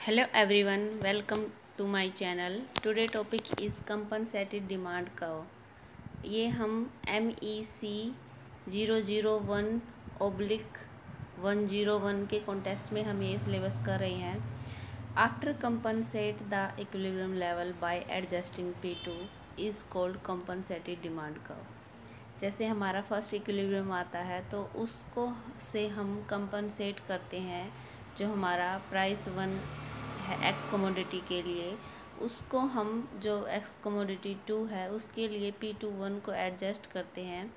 Hello everyone, welcome to my channel. Today topic is compensated demand curve. ये हम MEC 001/101 के contest में हम ये सिलेबस कर रहे हैं. After compensate the equilibrium level by adjusting P2 is called compensated demand curve. जैसे हमारा फर्स्ट इक्विलिब्रियम आता है तो उसको से हम कंपनसेट करते हैं. जो हमारा प्राइस 1 है एक्स कमोडिटी के लिए, उसको हम जो एक्स कमोडिटी 2 है उसके लिए P2 1 को एडजस्ट करते हैं,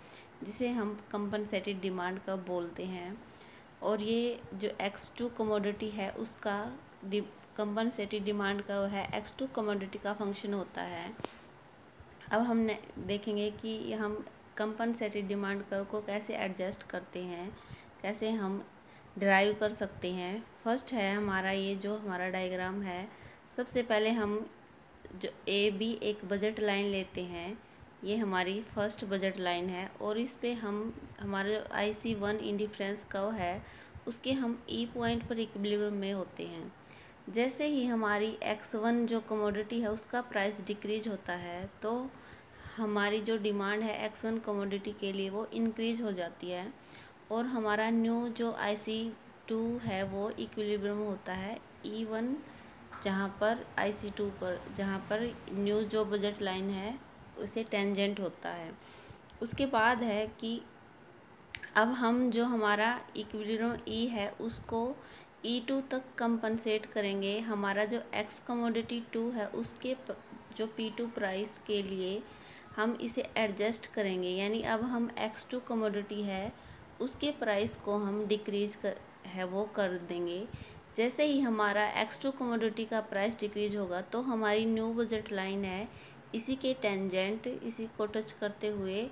जिसे हम कंपनसेटेड डिमांड कर्व बोलते हैं. और ये जो X2 कमोडिटी है उसका कंपनसेटेड डिमांड कर्व है, X2 कमोडिटी का फंक्शन होता है. अब हम देखेंगे कि हम कंपनसेटेड डिमांड कर्व को कैसे एडजस्ट करते हैं, कैसे हम ड्राइव कर सकते हैं. फर्स्ट है हमारा ये जो हमारा डायग्राम है. सबसे पहले हम जो AB एक बजट लाइन लेते हैं, ये हमारी फर्स्ट बजट लाइन है. और इस पे हम हमारा जो IC1 इंडिफरेंस कर्व है उसके हम E पॉइंट पर इक्विलिब्रियम में होते हैं. जैसे ही हमारी X1 जो कमोडिटी है उसका प्राइस डिक्रीज होता है तो हमारी जो डिमांड है X1 कमोडिटी के लिए वो इंक्रीज हो जाती है. और हमारा न्यू जो IC2 है वो इक्विलिब्रियम होता है E1, जहाँ पर IC2 पर जहाँ पर न्यू जो बजट लाइन है उसे टेंजेंट होता है. उसके बाद है कि अब हम जो हमारा इक्विलिब्रियम E है उसको E2 तक कंपनसेट करेंगे. हमारा जो X कमोडिटी 2 है उसके जो P2 प्राइस के लिए हम इसे एडजस्ट करेंगे. यानी अब हम X2 कमोडिटी है उसके प्राइस को हम डिक्रीज कर देंगे. जैसे ही हमारा X2 कमोडिटी का प्राइस डिक्रीज होगा तो हमारी न्यू बजट लाइन है इसी के टेंजेंट, इसी को टच करते हुए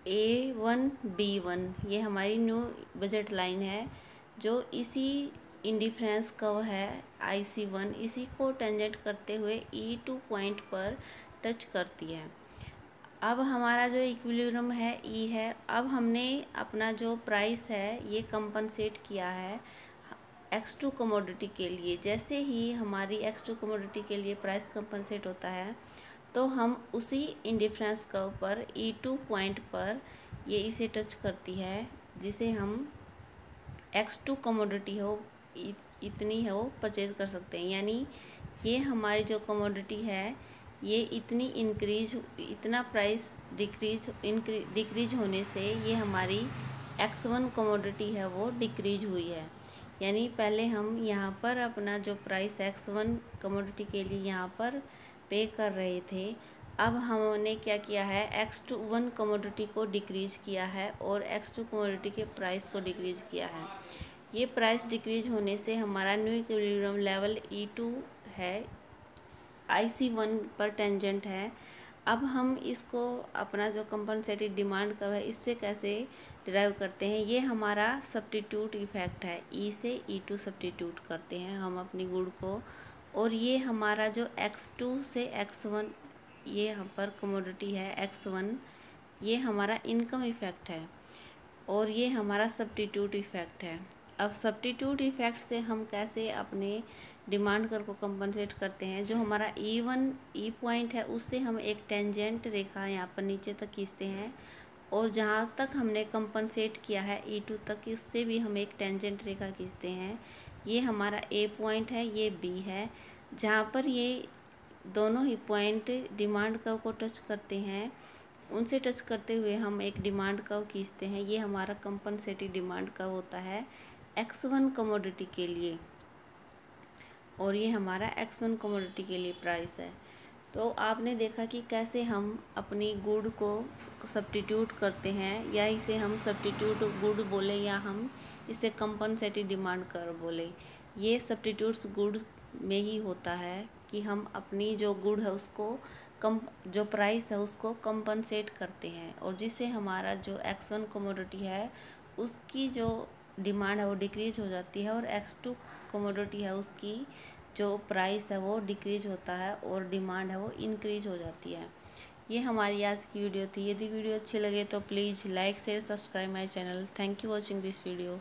A1 B1 ये हमारी न्यू बजट लाइन है जो इसी इंडिफरेंस कर्व है IC1, इसी को टेंजेंट करते हुए E2 पॉइंट पर टच करती है. अब हमारा जो इक्विलिब्रियम है E है. अब हमने अपना जो प्राइस है ये कंपनसेट किया है X2 कमोडिटी के लिए. जैसे ही हमारी X2 कमोडिटी के लिए प्राइस कंपनसेट होता है तो हम उसी इंडिफरेंस कर्व पर E2 पॉइंट पर ये इसे टच करती है, जिसे हम X2 कमोडिटी हो इतनी है वो परचेज कर सकते हैं. यानी ये हमारी जो कमोडिटी है ये इतना प्राइस डिक्रीज होने से ये हमारी X1 कमोडिटी है वो डिक्रीज हुई है. यानी पहले हम यहाँ पर अपना जो प्राइस X1 कमोडिटी के लिए यहाँ पर पे कर रहे थे, अब हमने क्या किया है X1 कमोडिटी को डिक्रीज किया है और X2 कमोडिटी के प्राइस को डिक्रीज किया है. ये प्राइस डिक्रीज होने से हमारा न्यू इक्विलिब्रियम लेवल E2 है IC1 पर टेंजेंट है. अब हम इसको अपना जो कंपनसेटेड डिमांड कर्व है इससे कैसे डिराइव करते हैं. ये हमारा सब्स्टिट्यूट इफेक्ट है. E से E2 सब्स्टिट्यूट करते हैं हम अपनी गुड को. और ये हमारा जो X2 से X1 ये यहाँ पर कमोडिटी है X1, ये हमारा इनकम इफेक्ट है. और ये हमारा सब्स्टिट्यूट इफेक्ट है. अब सब्स्टिट्यूट इफेक्ट से हम कैसे अपने डिमांड कर्व को कंपनसेट करते हैं. जो हमारा E पॉइंट है उससे हम एक टेंजेंट रेखा यहाँ पर नीचे तक खींचते हैं. और जहाँ तक हमने कंपनसेट किया है E2 तक, इससे भी हम एक टेंजेंट रेखा खींचते हैं. ये हमारा A पॉइंट है, ये B है. जहाँ पर ये दोनों ही पॉइंट डिमांड कर्व को टच करते हैं, उनसे टच करते हुए हम एक डिमांड कर्व खींचते हैं. ये हमारा कंपनसेटेड डिमांड कर्व होता है X1 कमोडिटी के लिए. और ये हमारा X1 कमोडिटी के लिए प्राइस है. तो आपने देखा कि कैसे हम अपनी गुड को सब्स्टिट्यूट करते हैं, या इसे हम सब्स्टिट्यूट गुड बोले या हम इसे कंपनसेटेड डिमांड कर्व बोले. ये सब्स्टिट्यूट्स गुड में ही होता है कि हम अपनी जो गुड है उसको जो प्राइस है उसको कंपनसेट करते हैं, और जिससे हमारा जो X1 कमोडिटी है उसकी जो डिमांड है वो डिक्रीज हो जाती है, और X2 कमोडिटी है उसकी जो प्राइस है वो डिक्रीज होता है और डिमांड है वो इंक्रीज हो जाती है. ये हमारी आज की वीडियो थी. यदि वीडियो अच्छी लगे तो please like share subscribe my channel. Thank you watching this video.